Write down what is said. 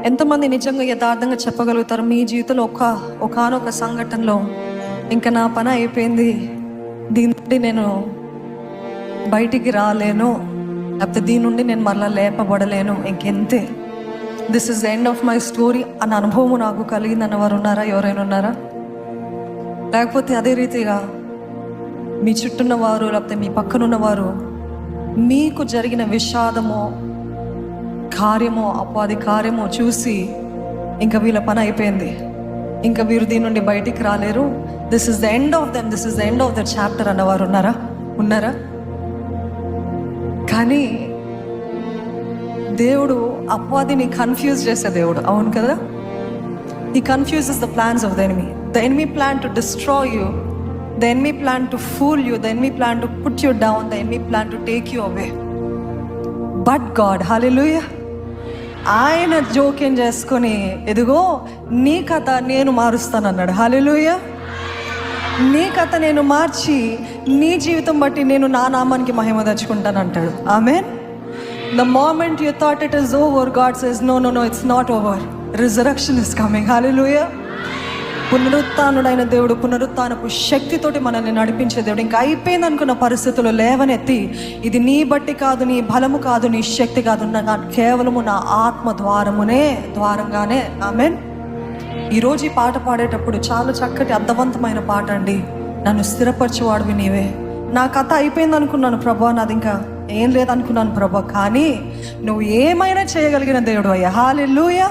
ఎంతమంది నిజంగా యథార్థంగా చెప్పగలుగుతారు మీ జీవితంలో ఒకానొక సంఘటనలో ఇంకా నా పని అయిపోయింది, దీని నుండి నేను బయటికి రాలేను, లేకపోతే దీని నుండి నేను మరలా లేపబడలేను, ఇంకెంతే, this is the end of my story అన్న అనుభవం నాకు కలిగిందన్న వారు ఉన్నారా? ఎవరైనా ఉన్నారా? లేకపోతే అదే రీతిగా మీ చుట్టూన్న వారు లేకపోతే మీ పక్కనున్న వారు మీకు జరిగిన విషాదమో కార్యమో అపాది కార్యమో చూసి ఇంకా వీళ్ళ పని అయిపోయింది, ఇంకా వీరు దీని నుండి బయటికి రాలేరు, this is the end of them, this is the end of the chapter అన్నవారు ఉన్నారా? కానీ దేవుడు అపవాదిని కన్ఫ్యూజ్ చేసే దేవుడు, అవును కదా? He confuses the plans of the enemy. The enemy plan to destroy you. The enemy plan to fool you. The enemy plan to put you down. The enemy plan to take you away. But God, hallelujah, ఆయన జోక్యం చేసుకొని ఎదుగో నీ కథ నేను మారుస్తానన్నాడు. హల్లెలూయా. నీ కథ నేను మార్చి నీ జీవితం బట్టి నేను నా నామానికి మహిమ తెచ్చుకుంటాను అంటాడు. ఆమేన్. The moment you thought it is over, God says no, it's not over. Resurrection is coming. Hallelujah. పునరుత్థానుడైన దేవుడు, పునరుత్థానపు శక్తితోటి మనల్ని నడిపించే దేవుడు. ఇంకా అయిపోయింది అనుకున్న పరిస్థితుల్లో లేవనెత్తి, ఇది నీ బట్టి కాదు, నీ బలము కాదు, నీ శక్తి కాదు, కేవలము నా ఆత్మ ద్వారంగానే. ఆమేన్. ఈరోజు ఈ పాట పాడేటప్పుడు చాలా చక్కటి అర్థవంతమైన పాట అండి. నన్ను స్థిరపరచువాడివి నీవే. నా కథ అయిపోయింది అనుకున్నాను ప్రభా, నాది ఇంకా ఏం లేదనుకున్నాను ప్రభా, కానీ నువ్వు ఏమైనా చేయగలిగిన దేవుడు అయ్యా. హల్లెలూయా.